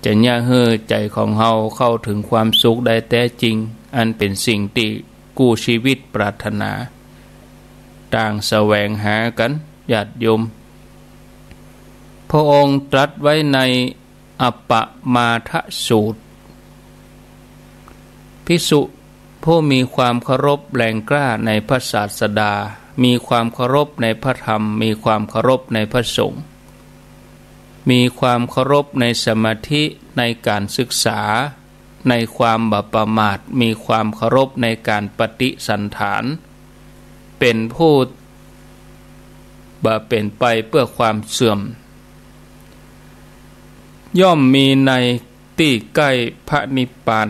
จะย่าเฮือใจของเฮาเข้าถึงความสุขได้แท้จริงอันเป็นสิ่งที่กู้ชีวิตปรารถนาต่างแสวงหากันญาติโยมพระองค์ตรัสไว้ในอัปปมาทสูตรภิกษุผู้มีความเคารพแรงกล้าในพระศาสดามีความเคารพในพระธรรมมีความเคารพในพระสงฆ์มีความเคารพในสมาธิในการศึกษาในความบ่ประมาทมีความเคารพในการปฏิสันถานเป็นผู้บ่เป็นไปเพื่อความเสื่อมย่อมมีในที่ใกล้พระนิพพาน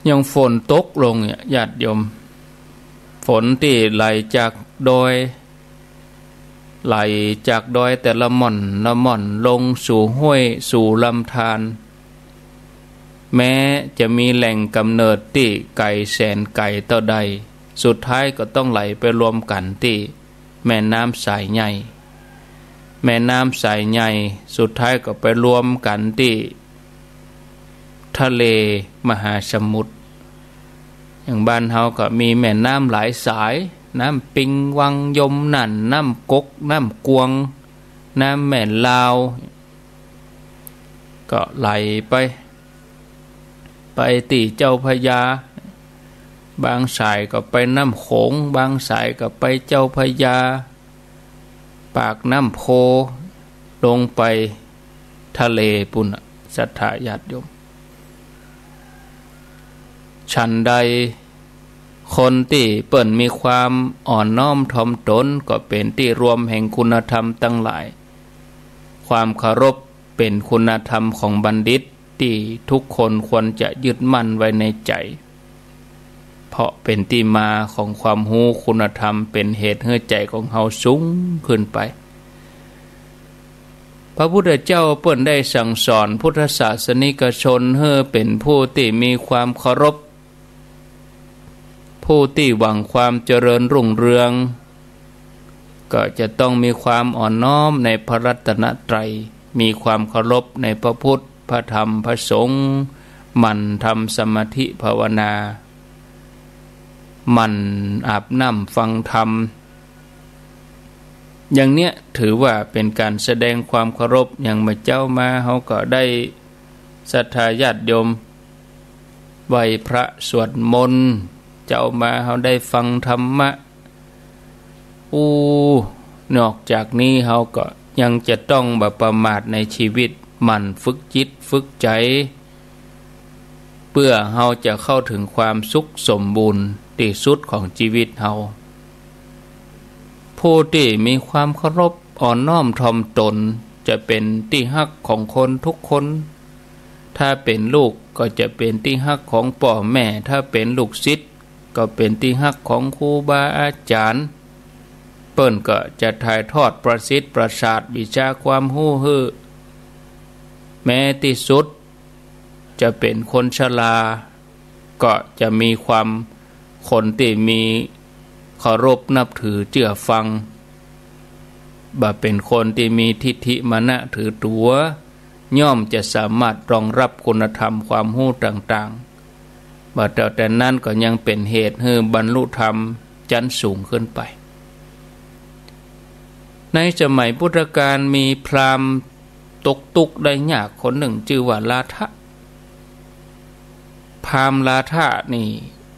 ยังฝนตกลงญาติโยมฝนที่ไหลจากดอยแต่ละหม่อนลงสู่ห้วยสู่ลำธารแม้จะมีแหล่งกำเนิดที่ไกลแสนไกลต่อใดสุดท้ายก็ต้องไหลไปรวมกันที่แม่น้ำสายใหญ่แม่น้ำสายใหญ่สุดท้ายก็ไปรวมกันที่ทะเลมหาสมุทรอย่างบ้านเฮาก็มีแม่น้ำหลายสายน้ำปิงวังยมนั่นน้ำกกน้ำกวงน้ำแม่ลาวก็ไหลไปตีเจ้าพระยาบางสายก็ไปน้ำโขงบางสายก็ไปเจ้าพระยาปากน้ำโพลงไปทะเลปุ่นศรัทธาญาติโยมฉันใดคนที่เปิ่นมีความอ่อนน้อมถ่อมตนก็เป็นที่รวมแห่งคุณธรรมทั้งหลายความเคารพเป็นคุณธรรมของบัณฑิตที่ทุกคนควรจะยึดมั่นไว้ในใจเพราะเป็นที่มาของความรู้คุณธรรมเป็นเหตุให้ใจของเฮาสูงขึ้นไปพระพุทธเจ้าเปิ้นได้สั่งสอนพุทธศาสนิกชนให้เป็นผู้ที่มีความเคารพผู้ที่หวังความเจริญรุ่งเรืองก็จะต้องมีความอ่อนน้อมในพระรัตนตรัยมีความเคารพในพระพุทธพระธรรมพระสงฆ์หมั่นทำสมาธิภาวนาหมั่นอาบน้ำฟังธรรมอย่างเนี้ยถือว่าเป็นการแสดงความเคารพอย่างเมื่อเจ้ามาเขาก็ได้ศรัทธาญาติโยมไหว้พระสวดมนต์เจ้ามาเขาได้ฟังธรรมะนอกจากนี้เขาก็ยังจะต้องแบบประมาทในชีวิตหมั่นฝึกจิตฝึกใจเพื่อเขาจะเข้าถึงความสุขสมบูรณ์ที่สุดของชีวิตเขาผู้ที่มีความเคารพอ่อนน้อมถ่อมตนจะเป็นที่ฮักของคนทุกคนถ้าเป็นลูกก็จะเป็นที่ฮักของพ่อแม่ถ้าเป็นลูกศิษย์ก็เป็นที่ฮักของครูบาอาจารย์เปิ้นก็จะถ่ายทอดประสิทธิ์ประสาทวิชาความรู้ฮื้อแม้ที่สุดจะเป็นคนชราก็จะมีความคนที่มีเคารพนับถือเชื่อฟังบ่เป็นคนที่มีทิฏฐิมานะถือตัวย่อมจะสามารถรองรับคุณธรรมความรู้ต่างๆบ่แต่นั้นก็ยังเป็นเหตุให้บรรลุธรรมชั้นสูงขึ้นไปในสมัยพุทธกาลมีพราหมณ์ตกทุกข์ได้ยากคนหนึ่งชื่อว่าลาทะพราหมณ์ลาทะนี่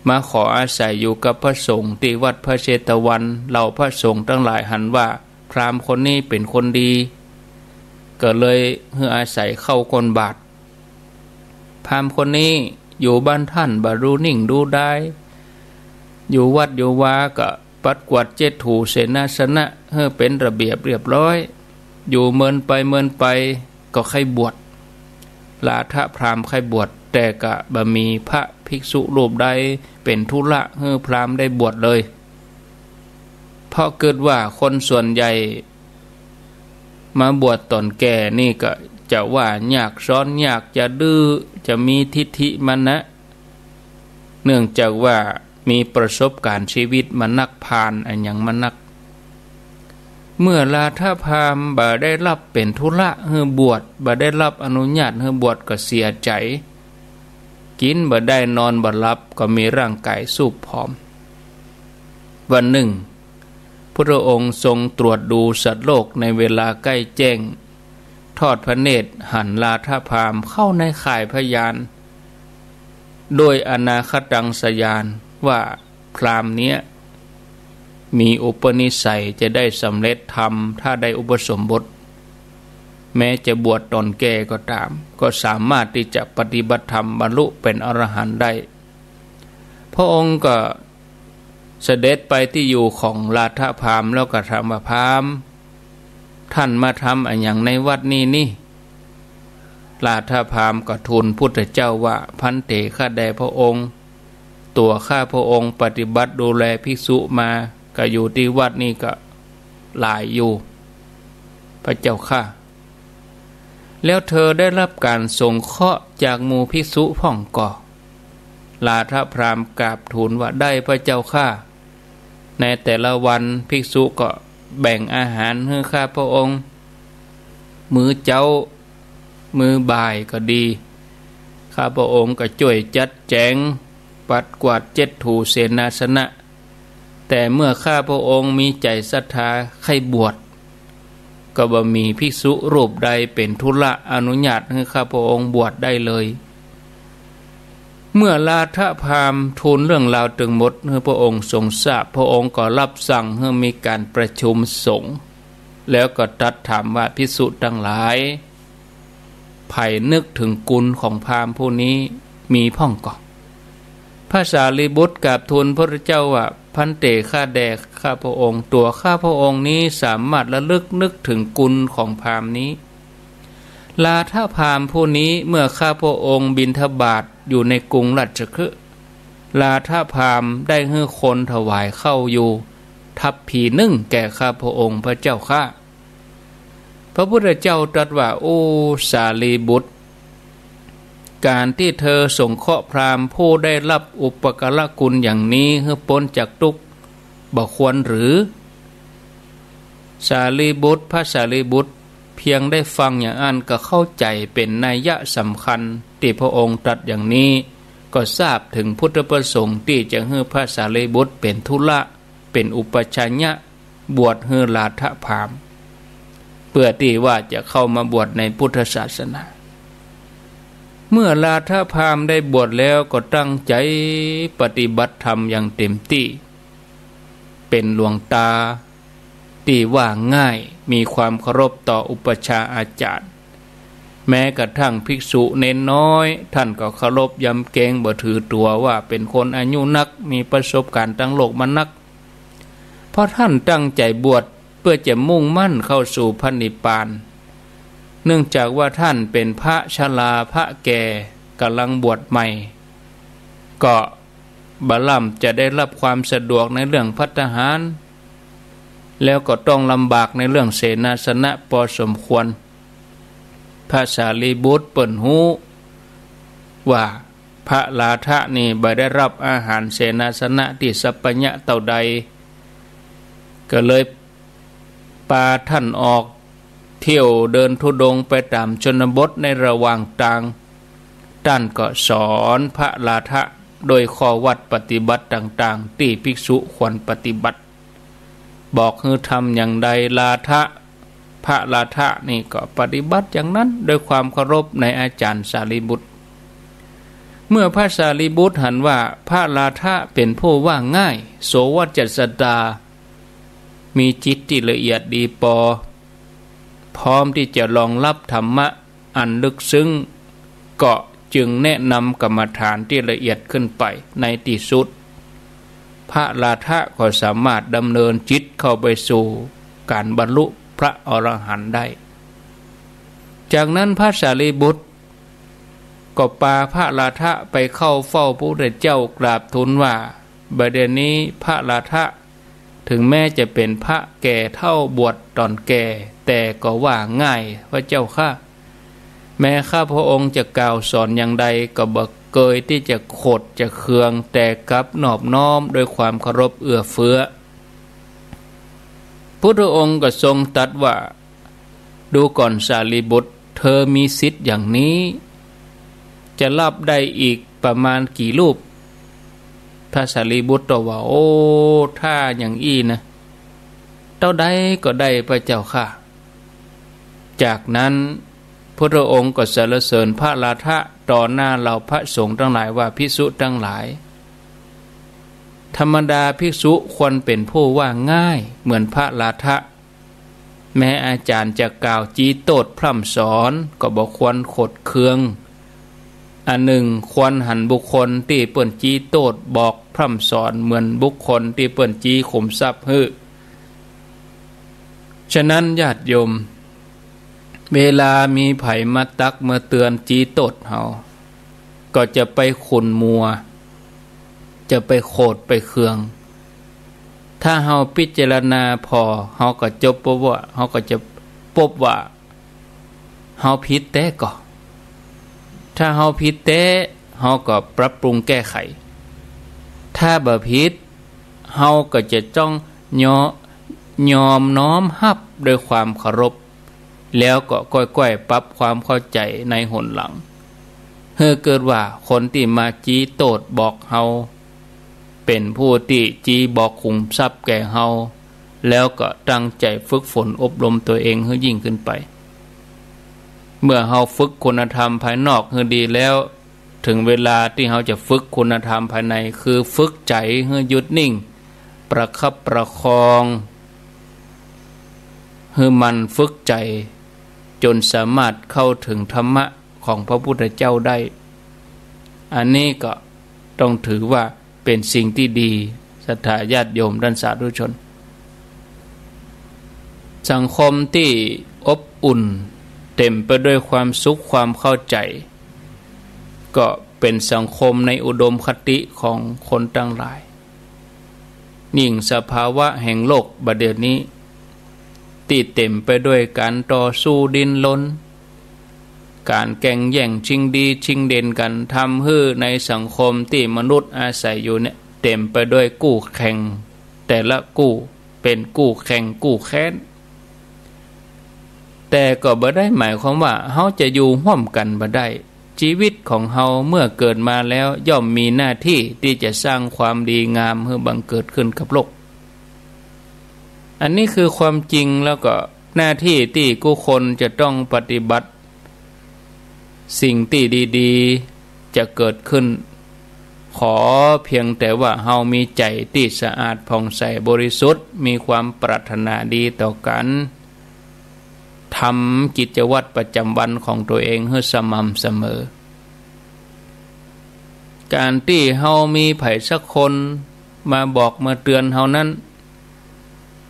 มาขออาศัยอยู่กับพระสงฆ์ที่วัดพระเชตวันเหล่าพระสงฆ์ทั้งหลายหันว่าพราหมณ์คนนี้เป็นคนดีก็เลยให้อาศัยเข้าคนบาตรพราหมณ์คนนี้อยู่บ้านท่านบารู้นิ่งดูได้อยู่วัดอยู่วาก็ปัดกวาดเจ็ดถูเสนาสนะให้เป็นระเบียบเรียบร้อยอยู่เมินไปก็ใครบวชลาทะพราหมณ์ใครบวชแต่ก็บ่มีพระภิกษุรูปใดเป็นธุระให้พราหมณ์ได้บวชเลยเพราะเกิดว่าคนส่วนใหญ่มาบวชตอนแก่นี่ก็จะว่ายากซ้อนยากจะดื้อจะมีทิฏฐิมานะเนื่องจากว่ามีประสบการณ์ชีวิตมานักผ่านอันยังมานัก เมื่อลาทพราหมณ์บ่ได้รับเป็นธุระให้บวชบ่ได้รับอนุญาตให้บวชก็เสียใจกินบ่ได้นอนบ่หลับก็มีร่างกายสูบผอมวันหนึ่งพระองค์ทรงตรวจดูสัตว์โลกในเวลาใกล้แจ้งทอดพระเนตรหันลาทพราหมณ์เข้าในข่ายพยานโดยอนาคตังสยานว่าพราหมณ์เนี้ยมีอุปนิสัยจะได้สำเร็จธรรมถ้าได้อุปสมบทแม้จะบวชตอนแก่ก็ตามก็สามารถที่จะปฏิบัติธรรมบรรลุเป็นอรหันต์ได้พระองค์ก็เสด็จไปที่อยู่ของลาทพราหมณ์แล้วก็ถามว่าพราหมณ์ท่านมาทำอะไรอย่างในวัดนี้นี่ลาทพราหมณ์ก็ทูลพุทธเจ้าว่าพันเตข้าแด่พระองค์ตัวข้าพระองค์ปฏิบัติดูแลภิกษุมาก็อยู่ที่วัดนี้ก็หลายอยู่พระเจ้าข้าแล้วเธอได้รับการสงเคราะห์จากหมู่ภิกษุพ่องก่อลาทพราหมณ์กราบทูลว่าได้พระเจ้าข้าในแต่ละวันภิกษุก็แบ่งอาหารให้ข้าพระองค์มื้อเจ้ามื้อบ่ายก็ดีข้าพระองค์ก็ช่วยจัดแจงปัดกวาดเจ็ดถูเสนาสนะแต่เมื่อข้าพระองค์มีใจศรัทธาใครบวชก็บ่มีภิกษุรูปใดเป็นธุระอนุญาตให้ข้าพระองค์บวชได้เลยเมื่อลาทพราหมณ์ทูลเรื่องราวทั้งหมดให้พระองค์ทรงทราบพระองค์ก็รับสั่งให้มีการประชุมสงฆ์แล้วก็ตรัสถามว่าภิกษุทั้งหลายไผ่นึกถึงกุลของพราหมณ์ผู้นี้มีพ่องก่อพระสารีบุตรกราบทูลพระเจ้าว่าพันเตข้าแด่ข้าพระองค์ตัวข้าพระองค์นี้สามารถระลึกนึกถึงกุลของพราหมณ์นี้ลาทพราหมณ์ผู้นี้เมื่อข้าพระองค์บิณฑบาตอยู่ในกรุงราชคฤห์ลาทพราหมณ์ได้ให้คนถวายเข้าอยู่ทัพผีนึ่งแก่ข้าพระองค์พระเจ้าข้าพระพุทธเจ้าตรัสว่าโอ้สารีบุตรการที่เธอสงเคราะห์พราหมณ์ผู้ได้รับอุปการะคุณอย่างนี้ให้พ้นจากทุกข์บ่ควรหรือสารีบุตรพระสารีบุตรเพียงได้ฟังอย่างนั้นก็เข้าใจเป็นนัยยะสำคัญที่พระองค์ตรัสอย่างนี้ก็ทราบถึงพุทธประสงค์ที่จะให้พระสารีบุตรเป็นธุระเป็นอุปชัญญะบวชให้ลาทพราหมณ์เพื่อที่ว่าจะเข้ามาบวชในพุทธศาสนาเมื่อลาทพราหมณ์ได้บวชแล้วก็ตั้งใจปฏิบัติธรรมอย่างเต็มที่เป็นหลวงตาที่ว่าง่ายมีความเคารพต่ออุปชาอาจารย์แม้กระทั่งภิกษุเน้นน้อยท่านก็เคารพยำเกรงบ่ถือตัวว่าเป็นคนอายุนักมีประสบการณ์ทั้งโลกมานักเพราะท่านตั้งใจบวชเพื่อจะมุ่งมั่นเข้าสู่พระนิพพานเนื่องจากว่าท่านเป็นพระชราพระแก่กำลังบวชใหม่ก็บาลัมจะได้รับความสะดวกในเรื่องภัตตาหารแล้วก็ต้องลำบากในเรื่องเสนาสนะพอสมควรพระสารีบุตรเปิ่นหูว่าพระลาทะนี่บ่ได้รับอาหารเสนาสนะที่สัพพญะเต่าใดก็เลยพาท่านออกเที่ยวเดินธุดงค์ไปตามชนบทในระหว่างทางท่านก็สอนพระลาทะโดยข้อวัดปฏิบัติต่างๆที่ภิกษุควรปฏิบัติบอกให้ทำอย่างใดลาทะพระลาทะนี่ก็ปฏิบัติอย่างนั้นโดยความเคารพในอาจารย์สารีบุตรเมื่อพระสารีบุตรหันว่าพระลาทะเป็นผู้ว่าง่ายโสวัจจสดามีจิตที่ละเอียดดีพร้อมที่จะรองรับธรรมะอันลึกซึ้งก็จึงแนะนำกรรมฐานที่ละเอียดขึ้นไปในที่สุดพระลาทะก็สามารถดำเนินจิตเข้าไปสู่การบรรลุพระอรหันต์ได้จากนั้นพระสารีบุตรก็พาพระลาทะไปเข้าเฝ้าพระพุทธเจ้ากราบทูลว่าบัดนี้พระลาทะถึงแม้จะเป็นพระแก่เท่าบวชตอนแก่แต่ก็ว่าง่ายพระเจ้าข้าแม้ข้าพระองค์จะกล่าวสอนอย่างใดก็บ่เกยที่จะโคดจะเคืองแต่กลับนอบน้อมโดยความเคารพเอื้อเฟื้อ พุทธองค์ก็ทรงตรัสว่าดูก่อนสารีบุตรเธอมีสิทธิ์อย่างนี้จะรับได้อีกประมาณกี่รูปพระสารีบุตรตอบว่าโอ้ถ้าอย่างอี้นะเท่าใดก็ได้พระเจ้าค่ะจากนั้นพระองค์ก็สรรเสริญพระราธะต่อหน้าเหล่าพระสงฆ์ทั้งหลายว่าภิกษุทั้งหลายธรรมดาภิกษุควรเป็นผู้ว่าง่ายเหมือนพระราธะแม้อาจารย์จะกล่าวจี้โตดพร่ำสอนก็บ่ควรขดเคืองอันหนึ่งควรหันบุคคลที่เปิ้นจี้โตดบอกพร่ำสอนเหมือนบุคคลที่เปิ้นจี้ข่มทรัพย์ฮื้อฉะนั้นญาติโยมเวลามีไผมาตักมาเตือนจี้โตดเฮาก็จะไปขุ่นมัวจะไปโคดไปเคืองถ้าเฮาพิจารณาพอเฮาก็จบว่าเฮาก็จะพบว่าเฮาผิดแต่ก็ถ้าเฮาผิดแต่เฮาก็ปรับปรุงแก้ไขถ้าบ่ผิดเฮาก็จะต้องยอมน้อมรับด้วยความเคารพแล้วก็ค่อยๆปรับความเข้าใจในหนหลังเพื่อเกิดว่าคนที่มาจี้โตดบอกเฮาเป็นผู้ที่จี้บอกขุมทรัพย์แก่เฮาแล้วก็ตั้งใจฝึกฝนอบรมตัวเองให้ยิ่งขึ้นไปเมื่อเฮาฝึกคุณธรรมภายนอกให้ดีแล้วถึงเวลาที่เฮาจะฝึกคุณธรรมภายในคือฝึกใจให้หยุดนิ่งประคับประคองให้มันฝึกใจจนสามารถเข้าถึงธรรมะของพระพุทธเจ้าได้อันนี้ก็ต้องถือว่าเป็นสิ่งที่ดีศรัทธาญาติโยมท่านสาธุชนสังคมที่อบอุ่นเต็มไปด้วยความสุขความเข้าใจก็เป็นสังคมในอุดมคติของคนทั้งหลายยิ่งสภาวะแห่งโลกบัดเดี๋ยวนี้ที่เต็มไปด้วยการต่อสู้ดิ้นรนการแข่งแย่งชิงดีชิงเด่นกันทำให้ในสังคมที่มนุษย์อาศัยอยู่เนี่ยเต็มไปด้วยกู้แข่งแต่ละกู้เป็นกู้แข่งกู้แค้นแต่ก็บ่ได้หมายความว่าเฮาจะอยู่ร่วมกันบ่ได้ชีวิตของเฮาเมื่อเกิดมาแล้วย่อมมีหน้าที่ที่จะสร้างความดีงามให้บังเกิดขึ้นกับโลกอันนี้คือความจริงแล้วก็หน้าที่ที่ผู้คนจะต้องปฏิบัติสิ่งที่ดีๆจะเกิดขึ้นขอเพียงแต่ว่าเฮามีใจที่สะอาดผ่องใสบริสุทธิ์มีความปรารถนาดีต่อกันทำกิจวัตรประจำวันของตัวเองให้สม่ำเสมอการที่เฮามีไผสักคนมาบอกมาเตือนเฮานั้น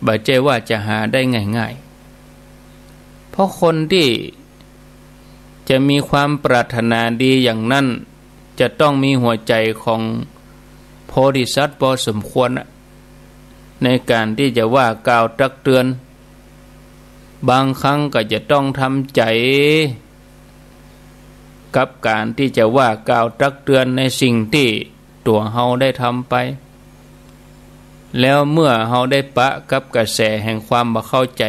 บ่ใช่ว่าจะหาได้ง่ายๆเพราะคนที่จะมีความปรารถนาดีอย่างนั้นจะต้องมีหัวใจของโพธิสัตว์พอสมควรในการที่จะว่ากล่าวตักเตือนบางครั้งก็จะต้องทำใจกับการที่จะว่ากล่าวตักเตือนในสิ่งที่ตัวเฮาได้ทำไปแล้วเมื่อเฮาได้ปะกับกระแสแห่งความบ่เข้าใจ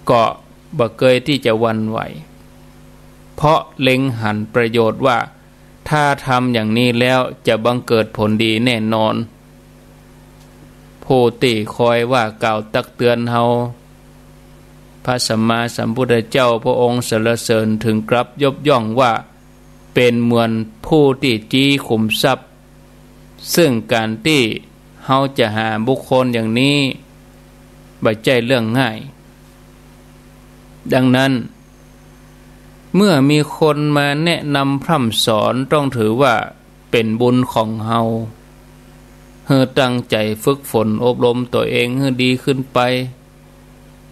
ก็บ่เคยที่จะหวั่นไหวเพราะเล็งหันประโยชน์ว่าถ้าทำอย่างนี้แล้วจะบังเกิดผลดีแน่นอนผู้ที่คอยว่ากล่าวตักเตือนเฮาพระสัมมาสัมพุทธเจ้าพระองค์สรรเสริญถึงกลับยกย่องว่าเป็นเหมือนผู้ที่จี้ขุมทรัพย์ซึ่งการที่เฮาจะหาบุคคลอย่างนี้บ่ใช่เรื่องง่ายดังนั้นเมื่อมีคนมาแนะนำพร่ำสอนต้องถือว่าเป็นบุญของเฮาให้ตั้งใจฝึกฝนอบรมตัวเองให้ดีขึ้นไป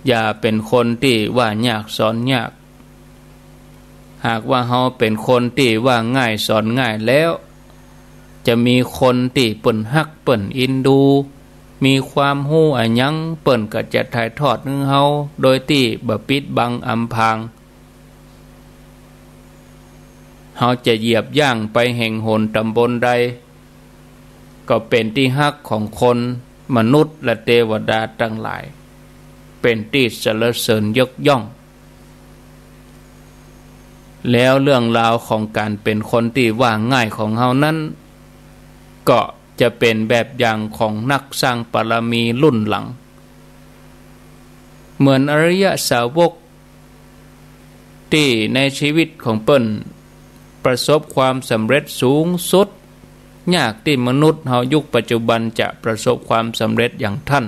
อย่าเป็นคนที่ว่ายากสอนยากหากว่าเฮาเป็นคนที่ว่าง่ายสอนง่ายแล้วจะมีคนที่เปิ้นฮักเปิ้นอินดูมีความรู้อันยังเปิ้นก็จะถ่ายทอดให้เฮาโดยที่บ่ปิดบังอำพรางเฮาจะเหยียบย่างไปแห่งหนตำบลใดก็เป็นที่ฮักของคน มนุษย์และเทวดาทั้งหลายเป็นที่สรรเสริญยกย่องแล้วเรื่องราวของการเป็นคนที่ว่าง่ายของเฮานั้นก็จะเป็นแบบอย่างของนักสร้างบารมีรุ่นหลังเหมือนอริยสาวกที่ในชีวิตของเปิ้นประสบความสำเร็จสูงสุดยากที่มนุษย์เฮายุคปัจจุบันจะประสบความสำเร็จอย่างท่าน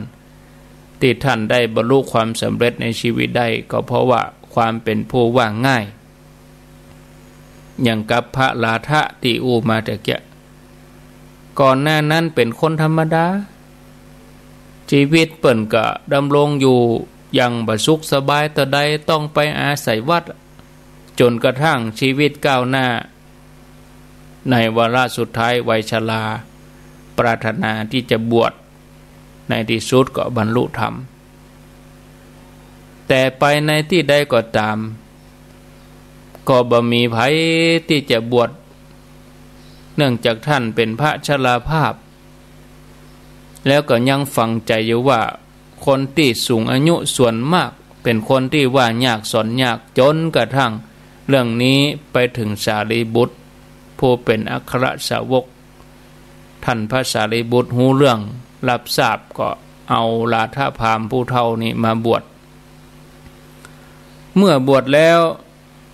ที่ท่านได้บรรลุความสำเร็จในชีวิตได้ก็เพราะว่าความเป็นผู้ว่าง่ายอย่างกับพระลาทะที่อูมาแต่เกียก่อนหน้านั้นเป็นคนธรรมดาชีวิตเปิ้นก็ดำรงอยู่อย่างบ่สุขสบายแต่ใดต้องไปอาศัยวัดจนกระทั่งชีวิตก้าวหน้าในวาระสุดท้ายวัยชราปรารถนาที่จะบวชในที่สุดก็บรรลุธรรมแต่ไปในที่ใดก็ตามก็บ่มีไผที่จะบวชเนื่องจากท่านเป็นพระชราภาพแล้วก็ยังฝังใจอยู่ว่าคนที่สูงอายุส่วนมากเป็นคนที่ว่ายากสอนยากจนกระทั่งเรื่องนี้ไปถึงสารีบุตรผู้เป็นอัครสาวกท่านพระสารีบุตรหูเรื่องรับทราบก็เอาลาทพราหมณ์ผู้เฒ่านี้มาบวชเมื่อบวชแล้ว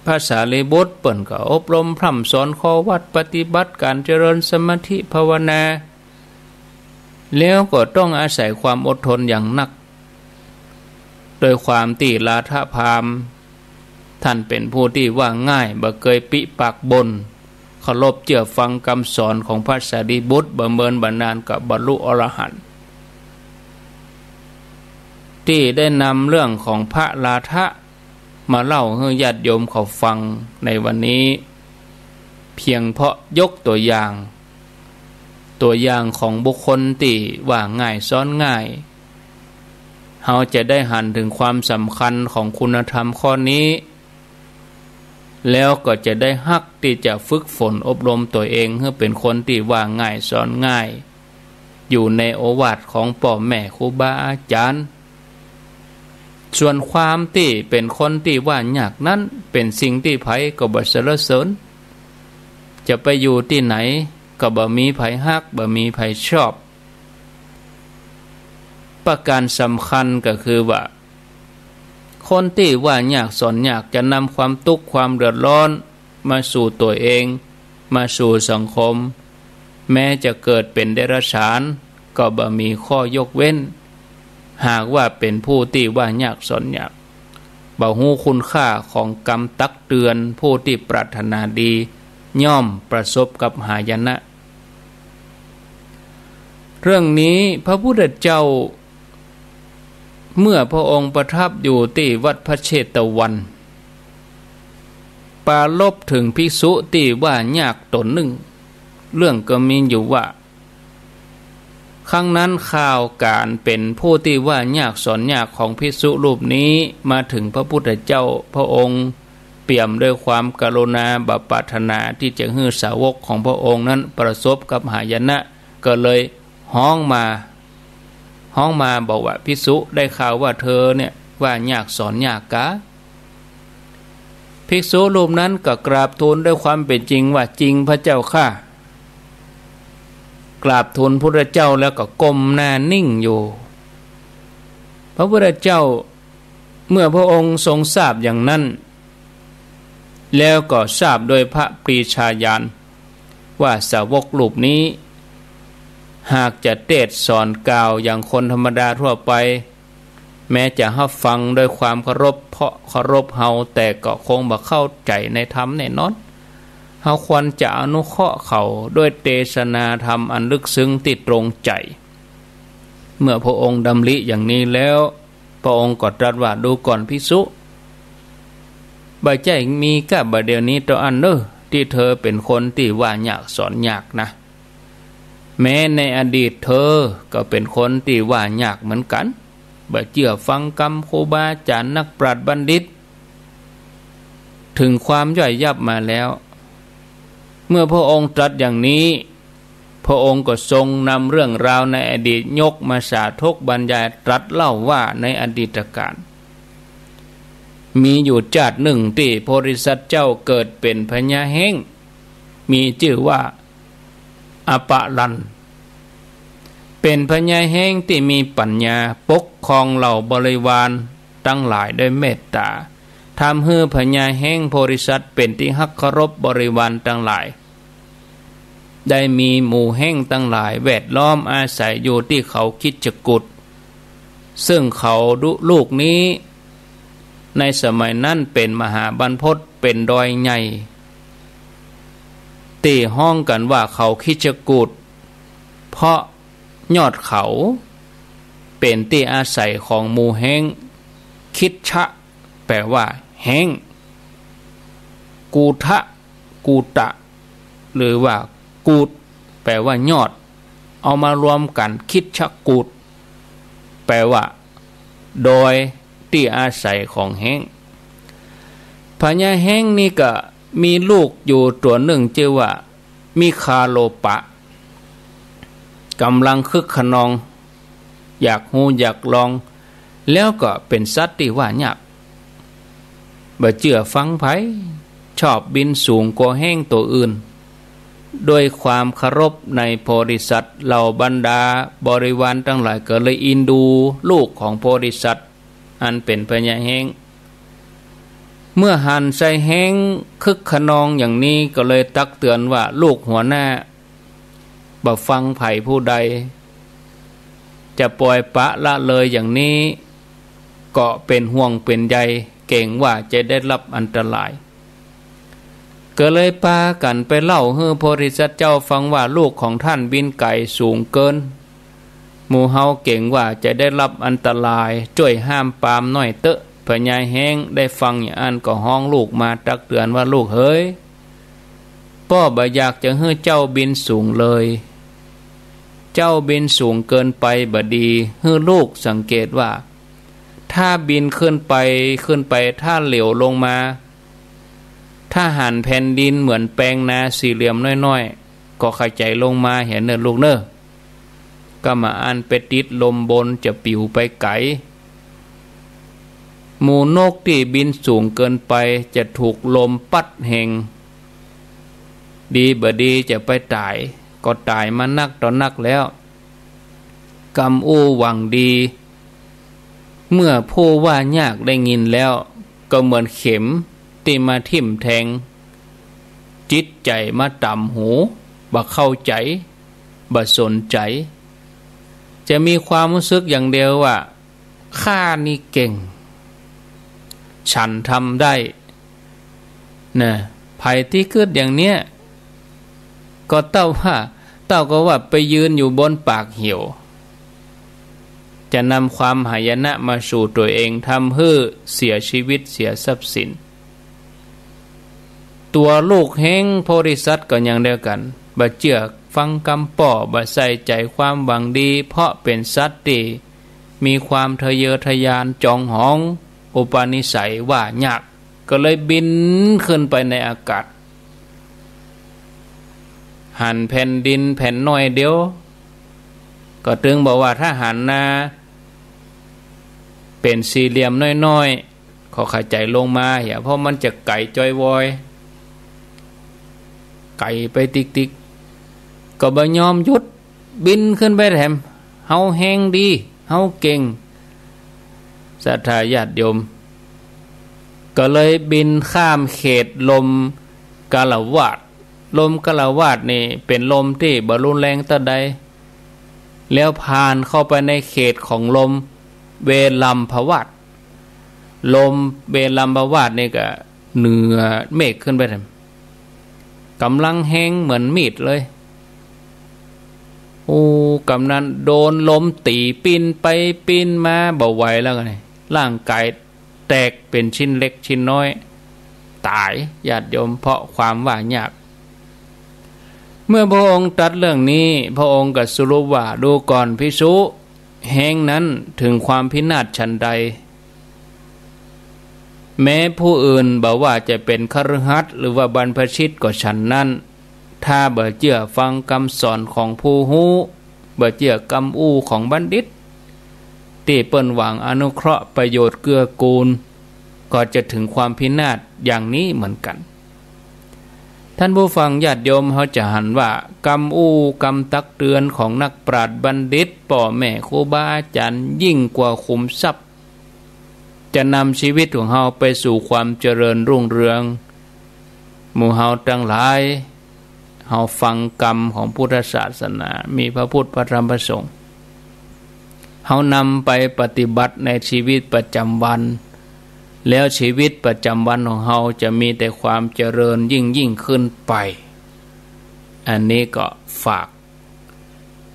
พระสารีบุตรเปิ่นก็อบรมพร่ำสอนข้อวัดปฏิบัติการเจริญสมาธิภาวนาแล้วก็ต้องอาศัยความอดทนอย่างหนักโดยความที่ลาทพราหมณ์ท่านเป็นผู้ที่ว่าง่ายบ่เคยปิปากบนเคารพเชื่อฟังคำสอนของพระสารีบุตรบ่เมินบ่นานกับบรรลุอรหันต์ที่ได้นำเรื่องของพระลาทะมาเล่าให้ญาติโยมเขาฟังในวันนี้เพียงเพราะยกตัวอย่างของบุคคลที่ว่าง่ายสอนง่ายเราจะได้หันถึงความสำคัญของคุณธรรมข้อนี้แล้วก็จะได้ฮักที่จะฝึกฝนอบรมตัวเองให้เป็นคนที่ว่าง่ายสอนง่ายอยู่ในโอวาทของพ่อแม่ครูบาอาจารย์ส่วนความที่เป็นคนที่ว่ายากนั้นเป็นสิ่งที่ไผก็บ่สรรเสริญจะไปอยู่ที่ไหนก็บ่มีไผฮักบ่มีไผชอบประการสำคัญก็คือว่าคนที่ว่ายากสอนยากจะนำความทุกข์ความเดือดร้อนมาสู่ตัวเองมาสู่สังคมแม้จะเกิดเป็นเดรัจฉานก็บ่มีข้อยกเว้นหากว่าเป็นผู้ที่ว่ายากสอนยากบ่ฮู้คุณค่าของกรรมตักเตือนผู้ที่ปรารถนาดีย่อมประสบกับหายนะเรื่องนี้พระพุทธเจ้าเมื่อพระองค์ประทับอยู่ที่วัดพระเชตวันปรารภถึงภิกษุที่ว่ายากตนหนึ่งเรื่องก็มีอยู่ว่าครั้งนั้นข่าวการเป็นผู้ที่ว่ายากสอนยากของภิกษุรูปนี้มาถึงพระพุทธเจ้าพระองค์เปี่ยมด้วยความกรุณาบปรารถนาที่จะให้สาวกของพระองค์นั้นประสบกับหายนะก็เลยห้องมาบอกว่าภิกษุได้ข่าวว่าเธอเนี่ยว่ายากสอนยากกะภิกษุรูปนั้นก็กราบทูลด้วยความเป็นจริงว่าจริงพระเจ้าข้ากราบทูลพระพุทธเจ้าแล้วก็ก้มหน้านิ่งอยู่พระพุทธเจ้าเมื่อพระองค์ทรงทราบอย่างนั้นแล้วก็ทราบโดยพระปรีชาญาณว่าสาวกรูปนี้หากจะเทศสอนกล่าวอย่างคนธรรมดาทั่วไปแม้จะรับฟังด้วยความเคารพเพราะเคารพเฮาแต่ก็คงบ่เข้าใจในธรรมแน่นอนเฮาควรจะอนุเคราะห์เขาด้วยเทศนาธรรมอันลึกซึ้งที่ตรงใจเมื่อพระองค์ดำริอย่างนี้แล้วพระองค์ก็ตรัสว่าดูก่อนภิกษุบ่ใจมีกะบ่เดี๋ยวนี้ตัวอันเด้อที่เธอเป็นคนที่ว่ายากสอนยากนะแม้ในอดีตเธอก็เป็นคนที่ว่ายากเหมือนกันบ่เชื่อฟังคำครูบาอาจารย์นักปราชญ์บัณฑิตถึงความย่อยยับมาแล้วเมื่อพระองค์ตรัสอย่างนี้พ ระองค์ก็ทรงนำเรื่องราวในอดีตยกมาสาธกบรรยายตรัสเล่าว่าในอดีตการมีอยู่ชาติหนึ่งที่โพธิสัตว์เจ้าเกิดเป็นพญาแห้งมีชื่อว่าอปะลันเป็นพญาแห้งที่มีปัญญาปกครองเหล่าบริวารทั้งหลายด้วยเมตตาทำให้พญาแห้งโพธิสัตว์เป็นที่ฮักเคารพบริวารทั้งหลายได้มีหมู่แห้งทั้งหลายแวดล้อมอาศัยอยู่ที่เขาคิชกุฏซึ่งเขาลูกนี้ในสมัยนั้นเป็นมหาบรรพตเป็นดอยใหญ่ตีห้องกันว่าเขาคิชกุฏเพราะยอดเขาเป็นที่อาศัยของหมู่แห้งคิดชะแปลว่าแห้งกูทะกูตะหรือว่ากูดแปลว่ายอดเอามารวมกันคิดชะกูดแปลว่าโดยที่อาศัยของแห้งพญาแห้งนี่ก็มีลูกอยู่ตัวหนึ่งชื่อว่ามิคาโลปะกำลังคึกขนองอยากหูอยากลองแล้วก็เป็นสัตว์ที่ว่ายากบ่เชื่อฟังไผชอบบินสูงกว่าแห้งตัวอื่นโดยความเคารพในโพธิสัตว์เหล่าบรรดาบริวารทั้งหลายก็เลยอินดูลูกของโพธิสัตว์อันเป็นพญาแห้งเมื่อหันใส่แห้งคึกขนองอย่างนี้ก็เลยตักเตือนว่าลูกหัวหน้าบ่ฟังไผ่ผู้ใดจะปล่อยปะละเลยอย่างนี้ก็เป็นห่วงเป็นใยเก่งว่าจะได้รับอันตรายก็เลยพากันไปเล่าให้โพธิสัตว์เจ้าฟังว่าลูกของท่านบินไก่สูงเกินหมู่เฮาเก่งว่าจะได้รับอันตรายช่วยห้ามปามน้อยเตอะพญาแห้งได้ฟังอย่างอันก็ห้องลูกมาตักเตือนว่าลูกเฮ้ยพ่อบ่อยากจะให้เจ้าบินสูงเลยเจ้าบินสูงเกินไปบ่ดีให้ลูกสังเกตว่าถ้าบินขึ้นไปถ้าเหลวลงมาถ้าหันแผ่นดินเหมือนแปลงนาสี่เหลี่ยมน้อยๆก็ขยายลงมาเห็นเนอลูกเนอก็มาอันไปติดลมบนจะปิวไปไกลหมู่นกที่บินสูงเกินไปจะถูกลมปัดแหงดีบ่ดีจะไปตายก็ตายมานักต่อนักแล้วกำอู้หวังดีเมื่อผู้ว่ายากได้ยินแล้วก็เหมือนเข็มที่มาทิ่มแทงจิตใจมาต่ำหูบ่เข้าใจบ่สนใจจะมีความรู้สึกอย่างเดียวว่าข้านี่เก่งฉันทำได้นะภัยที่เกิดอย่างเนี้ยก็เต้าก็ว่าไปยืนอยู่บนปากเหี่ยวจะนำความหายนะมาสู่ตัวเองทำให้เสียชีวิตเสียทรัพย์สินตัวลูกแห้งโพธิสัตว์ก็อย่างเดียวกันบ่เชื่อฟังคำป่อบ่ใส่ใจความหวังดีเพราะเป็นสัตว์ที่มีความทะเยอทะยานจองหองอุปนิสัยว่ายากก็เลยบินขึ้นไปในอากาศหันแผ่นดินแผ่นน้อยเดียวก็ถึงบอกว่าถ้าหันนาเป็นสี่เหลี่ยมน้อยๆขอขยายลงมาอย่าเพราะมันจะไก่จอยวอยไก่ไปติ๊กๆก็บ่ยอมหยุดบินขึ้นไปแถมเฮาแห้งดีเฮาเก่งศรัทธาญาติโยมก็เลยบินข้ามเขตลมกาลวาดลมกาลวาดนี่เป็นลมที่บ่รุนแรงตะใดแล้วผ่านเข้าไปในเขตของลมเวลัมพวาดลมเวลัมพวาดนี่ก็เหนือเมฆขึ้นไปแถมกำลังแห้งเหมือนมีดเลยโอ้กำนั้นโดนลมตีปีนไปปีนมาเบาไหวแล้วไงร่างกายแตกเป็นชิ้นเล็กชิ้นน้อยตายญาติโยมเพราะความว่ายากเมื่อพระองค์ตรัสเรื่องนี้พระองค์ก็สรุปว่าดูก่อนภิกษุแห่งนั้นถึงความพินาศฉันใดแม้ผู้อื่นบอกว่าจะเป็นคฤหัสถ์หรือว่าบรรพชิตก็ฉันนั้น ถ้าบ่เจื่อฟังคำสอนของผู้ฮู้บ่เจื่อกำอู้ของบัณฑิตที่เปิ้นหวังอนุเคราะห์ประโยชน์เกื้อกูลก็จะถึงความพินาศอย่างนี้เหมือนกันท่านผู้ฟังญาติโยมเขาจะหันว่ากำอู้กำตักเตือนของนักปราชญ์บัณฑิตพ่อแม่ครูบาอาจารย์ยิ่งกว่าขุมทรัพย์จะนำชีวิตของเฮาไปสู่ความเจริญรุ่งเรืองหมู่เฮาทั้งหลายเฮาฟังกรรมของพุทธศาสนามีพระพุทธพระธรรมพระสงฆ์เฮานำไปปฏิบัติในชีวิตประจำวันแล้วชีวิตประจำวันของเฮาจะมีแต่ความเจริญยิ่งขึ้นไปอันนี้ก็ฝาก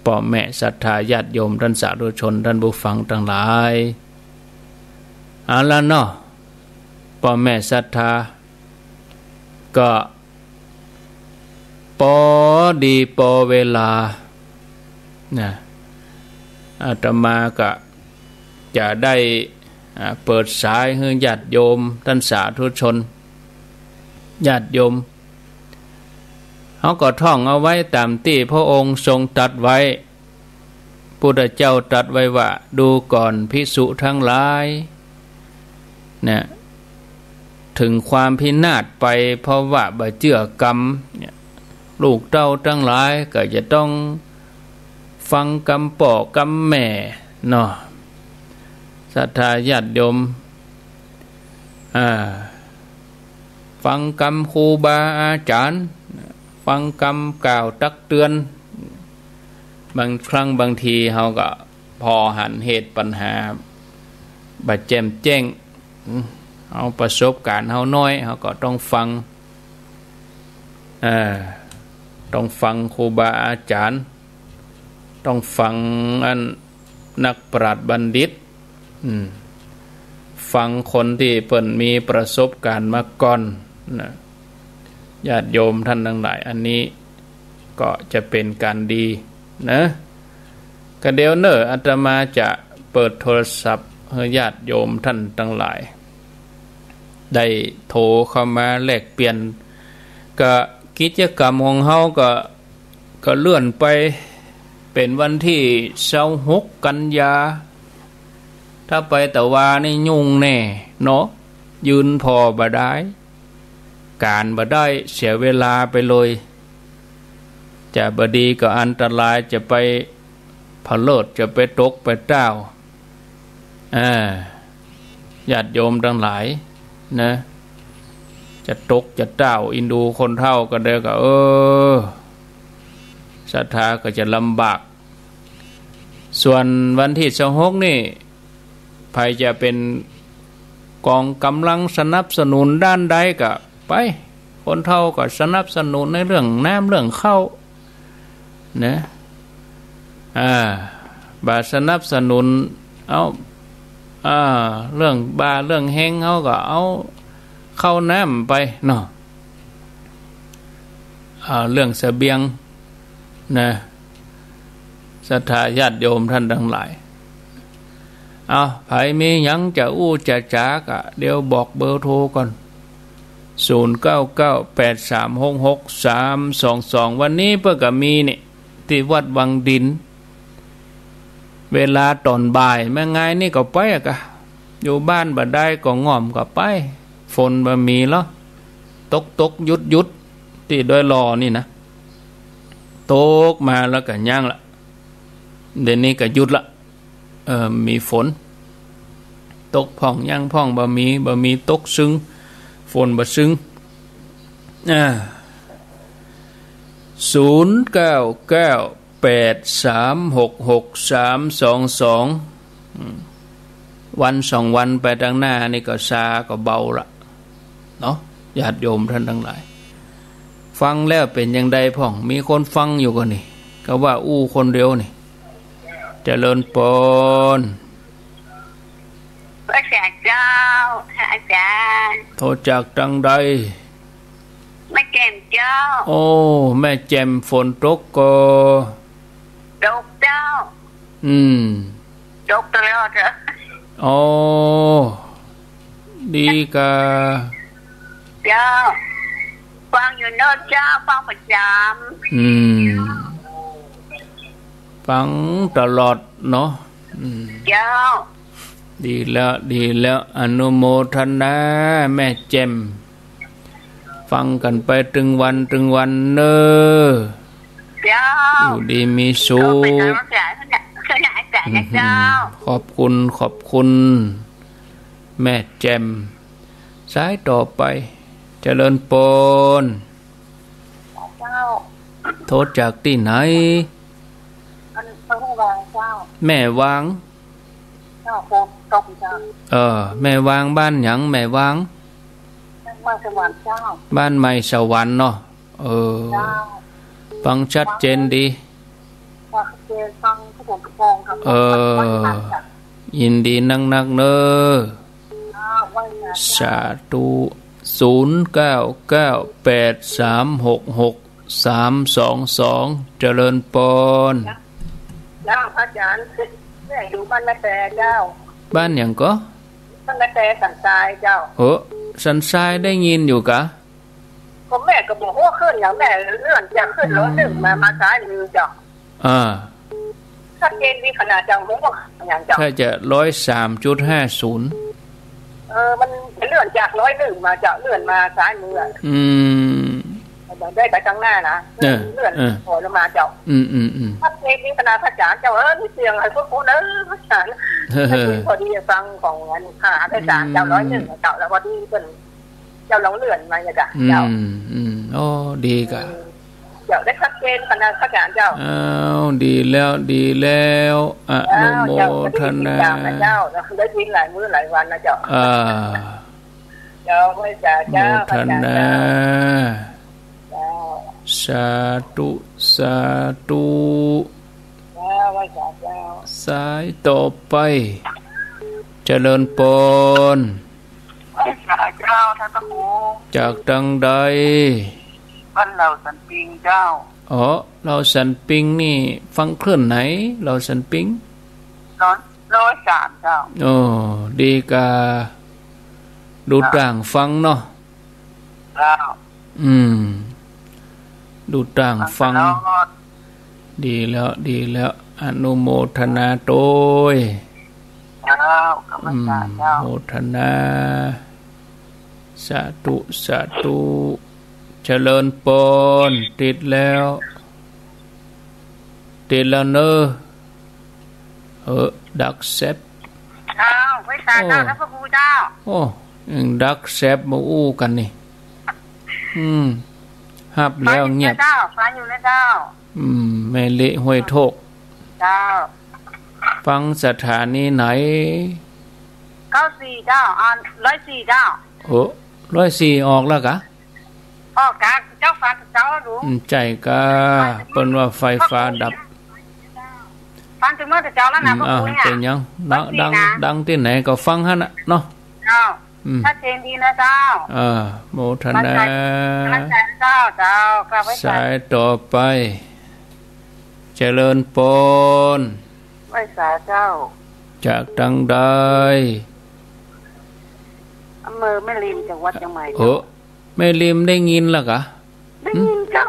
พ่อแม่ศรัทธาญาติโยมท่านสาธุชนท่านผู้ฟังทั้งหลายเอาละเนาะพ่อแม่ศรัทธาก็พอดีพอเวลานะอาตมาก็จะได้เปิดสายให้ญาติโยมท่านสาธุชนญาติโยมเขาก็ท่องเอาไว้ตามที่พระองค์ทรงตรัสไว้พุทธเจ้าตรัสไว้ว่าดูก่อนภิกษุทั้งหลายนะถึงความพินาศไปเพราะว่าบ่เจื่อกรรมเนี่ยลูกเต้าทั้งหลายก็จะต้องฟังกรรมพ่อกรรมแม่เนาะศรัทธาญาติโยมฟังกรรมครูบาอาจารย์ฟังกรรมกล่าวตักเตือนบางครั้งบางทีเขาก็พอหันเหตุปัญหาบัดแจมแจ้งเอาประสบการณ์เขาน้อยเขาก็ต้องฟังต้องฟังครูบาอาจารย์ต้องฟังนักปราชญ์บัณฑิตฟังคนที่เพิ่นมีประสบการณ์มาก่อนนะญาติโยมท่านทั้งหลายอันนี้ก็จะเป็นการดีนะก็เดี๋ยวเนอะอาตมาจะเปิดโทรศัพท์ให้ญาติโยมท่านทั้งหลายได้โทรเข้ามาแลกเปลี่ยนก็กิจกรรมของเฮาก็เลื่อนไปเป็นวันที่26 กันยาถ้าไปแต่ว่านี่ยุ่งแน่เนาะยืนพอบ่ได้การบ่ได้เสียเวลาไปเลยจะบดีก็อันตรายจะไปพะเลิศจะไปตกไปเต้าญาติโยมทั้งหลายนะจะตกจะเต้าอินดูคนเฒ่าก็เด้อก็ศรัทธาก็จะลำบากส่วนวันที่26นี่ใครจะเป็นกองกำลังสนับสนุนด้านใดก็ไปคนเฒ่าก็สนับสนุนในเรื่องน้ำเรื่องข้าวนะบาสนับสนุนเอาเรื่องบาเรื่องแห้งเขาก็เอาเข้าน้ำไปเนาะเรื่องเสบียงนะศรัทธาญาติโยมท่านทั้งหลายไผมีหยังจะอู้จะจากเดี๋ยวบอกเบอร์โทรก่อน0998366322วันนี้เพื่อก็มีนี่ที่วัดวังดินเวลาตอนบ่ายแม่ไงนี่ก็ไปอยู่บ้านบ่ได้ก็ง่อมก็ไปฝนบ่มีแล้วตกหยุดที่โดยรอนี่นะตกมาแล้วก็ย่างละเดี๋ยวนี้ก็หยุดละมีฝนตกพ่องย่างพ่องบ่มีตกซึ้งฝนบ่ซึ้ง0998366322วัน2วันไปทางหน้านี่ก็ซาก็เบาละเนาะญาติโยมท่านทั้งหลายฟังแล้วเป็นยังไงพ่องมีคนฟังอยู่ก็นี่ก็ว่าอู้คนเดียวนี่เจริญปนพระเจ้าอาจารย์โทรจากจังใดแม่แจ่มเจ้าโอ้แม่แจ่มฝนตกก็ตกเจ้าตกตลอดเหรอโอ้ดีกะเจ้า ฟังอยู่เนอะเจ้าฟังประจฟังตลอดเนาะเจ้าดีแล้วอนุโมทนาแม่แจ่มฟังกันไปตึงวันเนออยู่ดีมีสุขขอบคุณแม่แจ่มสายต่อไปเจริญปนโทษจากที่ไหนแม่วางแม่วางบ้านหยังแม่วางบ้านใหม่สวรรค์เนาะฟังชัดเจนดียินดีนักเนอสาธุ0998366322เจริญปนเจ้าพระอาจารย์แม่อยู่บ้านแม่แต่เจ้าบ้านอย่างก็บ้านแม่แต่สันทรายเจ้าสันทรายได้ยินอยู่กะก็แม่ก็บอกว่าขึ้นอย่างแม่เลื่อนจากขึ้นรถหนึ่งมาซ้ายมือเจ้าชัดเจนดีขนาดจังผมว่าอย่างเจ้าถ้าจะ103.50มันเลื่อนจาก101มาจะเลื่อนมาซ้ายมือได้ไปข้างหน้านะเลื่อนถอยลงมาเจ้าชัดเจนดีขนาดพระอาจารย์เจ้ามีเสียงอะไรพวกคุณพระอาจารย์พอดีฟังของงานพระอาจารย์เจ้า101เจ้าแล้วพอดีเป็นเจ้าลองเลื่อนมาเนี่ยจ้ะเจ้าโอ้ดีกะเจ้าได้ชัดเจนขนาดพระอาจารย์เจ้าดีแล้วอนุโมทนาเจ้าได้ยินหลายมื้อหลายวันนะเจ้าเจ้าไม่จ่าเจ้าพระอาจารย์สาธุสายต่อไปเจริญปนเจ้าท่านพระครูจากดังใดบ้านเราสันปิงเจ้าเราสันปิงนี่ฟังเคลื่อนไหนเราสันปิง103เจ้าดีกาดูต่างฟังเนาะเจ้าดูต่างฟังดีแล้วอนุโมทนาโตยโมทนาสาธุเจริญปนติดแล้วเนอดักแซบไว้ตาเจ้าพระครูเจ้ายังดักแซบมาอู้กันนี่ฮับแล้วเงียบเจ้าฟังอยู่นะเจ้าแม่เละห้วยโทกเจ้าฟังสถานีไหน94เจ้า104เจ้า104ออกแล้วกะกะเจ้าฟังเจ้ารู้ใจกะเปิ้นว่าไฟฟ้าดับฟังถึงเมื่อเจ้าแล้วนะพวกคุณเนี่ยเป็นยังดังที่ไหนก็ฟังหั่นน่ะเนาะเจ้าชัดเจนดีนะเจ้าโมทนาเจ้ากราบไว้สายต่อไปเจริญปนไว้สาเจ้าจากดังใดอำเภอแม่ริมจังหวัดเชียงใหม่แม่ริมได้ยินล่ะกะได้ยินเจ้า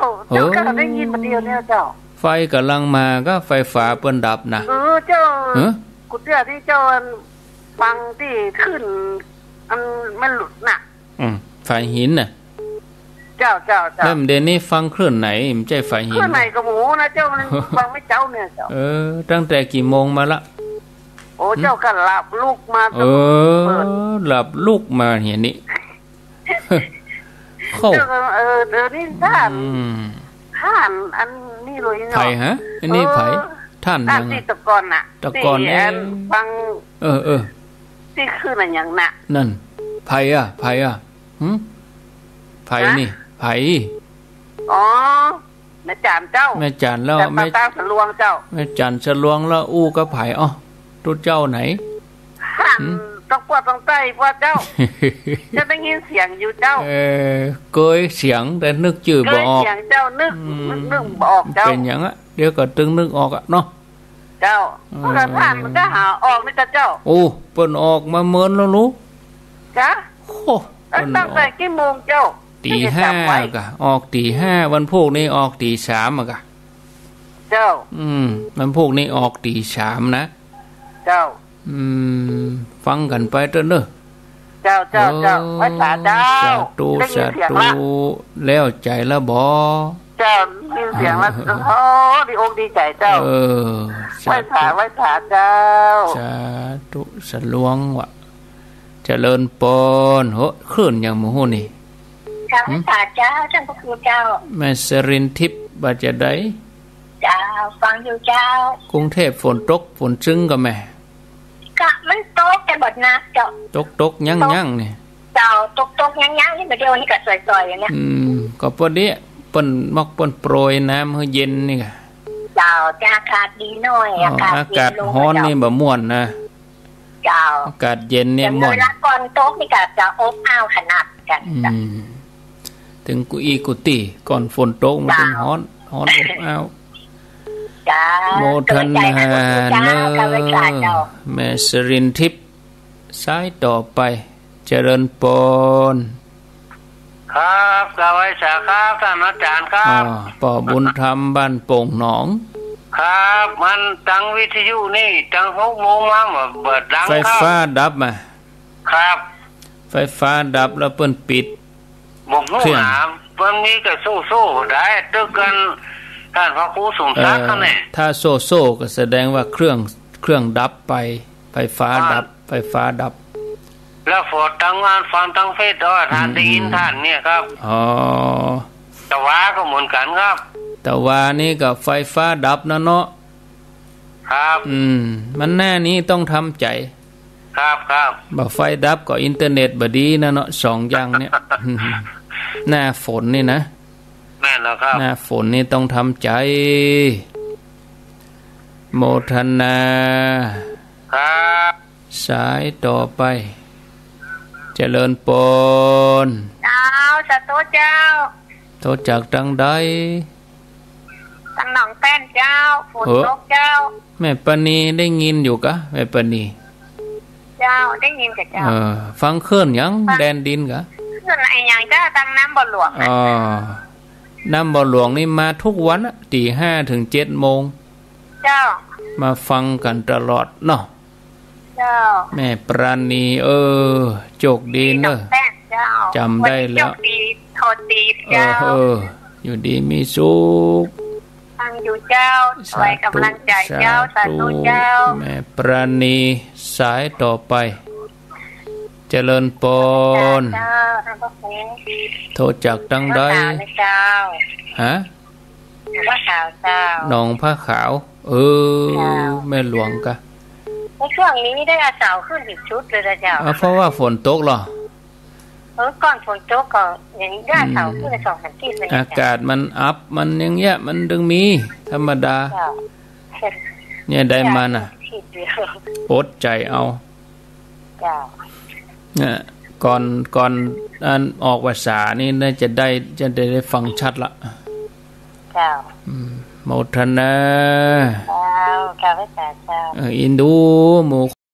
ก็ได้ยินมาเดียวเนี่ยเจ้าไฟกำลังมาก็ไฟฟ้าเปิ้นดับนะเจ้ากูเจ้าที่เจ้าฟังที่ขึ้นมันหลุดน่ะไฟหินน่ะเจ้าแล้วเดี๋ยวนี้ฟังคลื่นไหนมันใจไฟหินคลื่นไหนกับหมูนะเจ้ามันฟังไม่เจ้าเนี่ยเจ้าตั้งแต่กี่โมงมาละเจ้าก็หลับลูกมาหลับลูกมาเห็นนี่เข้าเดี๋ยวนี้ท่านอันนี้เลยเนาะไผ่ฮะอันนี้ไผ่ท่านยังตะกอนน่ะตะกอนฟังที่คือมันยังน่ะนั่นไผ่อ่ะไผ่นี่ไผ่แม่จานเจ้าแม่จานแล้วแม่ตาสลวงเจ้าแม่จานสลวงแล้วอู้กับไผ่ตัวเจ้าไหนต้องปวดต้องใจว่าเจ้าจะได้ยินเสียงอยู่เจ้าเกยเสียงแต่นึกจื่อบ่ออกเสียงเจ้านึกบอกเจ้าเป็นอย่างอ่ะเดี๋ยวก็ตึงนึกออกอ่ะเนาะเจ้าพระท่านมันก็หาออกนี่เจ้าเปิ้นออกมาเมินแล้วลูกจ้ะตั้งแต่กี่โมงเจ้า ตีห้ากะออกตีห้าวันพวกนี้ออกตีสามอะกะเจ้าวันพวกนี้ออกตีสามนะเจ้าฟังกันไปเถอะเนอะเจ้าภาษาเจ้าสาธุแล้วใจละบ่เจ้ามีเสียงแล้วโอ้ดีอกดีใจเจ้าไว้ถาเจ้าสาธุสลวงวะเจริญปนโหคลื่นอย่างหมูนี่ค่ะไว้ถาเจ้าท่านพระครูเจ้าแม่สรินทิพย์บาจะได้เจ้าฟังอยู่เจ้ากรุงเทพฝนตกฝนซึ้งก็แม่กะมันตกแต่บดนักเจ้าตกยั่งนี่เจ้าตกยั่งนี่มาเดียวนี่ก็สวยๆอย่างเนี้ยก็พอดีเปิ้นมอกเปิ้นโปรยน้ำให้เย็นนี่ค่ะเจ้าอากาศดีหน่อยอากาศร้อนนี่บ่ม่วนนะเจ้าอากาศเย็นเนี่ยม่วนเวลาก่อนตกนี่ก็จะอบอ้าวขนาดกันถึงกุฏิก่อนฝนตกมันถึงร้อนอบอ้าวโมทันหาเนอแม่สรินทิพย์สายต่อไปเจริญปนครับกาวไว้สาครับท่านอาจารย์ครับป่อบุญธรรมบ้านโป่งหนองครับมันตั้งวิทยุนี่ตั้ง6 โมงมาเปิดดังไฟฟ้าดับมาครับไฟฟ้าดับแล้วเปิ้นปิดเครื่องเปิ้นนี้ก็สู้ได้ตึกกันท่านพระครูสมศักดิ์เนี่ยถ้าโซ่ก็แสดงว่าเครื่องดับไปไฟฟ้าดับแล้วฝนตั้งงานฟังตั้งเฟซด้วยท่านได้ยินท่านเนี่ยครับแต่ว่าก็เหมือนกันครับแต่ว่านี่ก็ไฟฟ้าดับนะเนาะครับมันแน่นี้ต้องทำใจครับบ่ไฟดับก็อินเทอร์เน็ตบ่ดีนะเนาะ2อย่างเนี่ยหน้าฝนนี่นะแม่นแล้วครับหน้าฝนนี่ต้องทำใจโมทนาครับสายต่อไปเจริญปนเจ้าสาธุเจ้าโทษจากทางใดทางหนองแป้นเจ้าฝนตกเจ้าแม่ปณีได้ยินอยู่กะแม่ปณีเจ้าได้ยินกับเจ้าฟังเคลื่อนยังแดนดินกะเคลื่อนอะไรอย่างเจ้าตั้งน้ำบ่อหลวงน้ำบ่อหลวงนี่มาทุกวันตี 5 ถึง 7 โมงเจ้ามาฟังกันตลอดเนาะแม่ปราณีโชคดีเนอะจำได้แล้วโทษดีเจ้าอยู่ดีมีสุขฟังอยู่เจ้าไว้กำลังใจเจ้าสาธุเจ้าแม่ปราณีสายต่อไปเจริญปนโทษจากตั้งได้ฮะพระขาวเจ้าหนองผ้าขาวแม่หลวงกะในช่วงนี้ได้อาสาวขึ้นอีกชุดเลยนะเจ้าเพราะว่าฝนตกหรอก่อนฝนตกก็อย่างนี้ได้อาสาวขึ้นใน2 3 ที่เลยอากาศมันอัพมันอย่างเงี้ยมันดึงมีธรรมดาเนี่ยได้มันอดใจเอาเนี่ยก่อนอันออกภาษานี่น่าจะได้ฟังชัดละโมทนาเจ้าพระเจ้าอินดูหมู่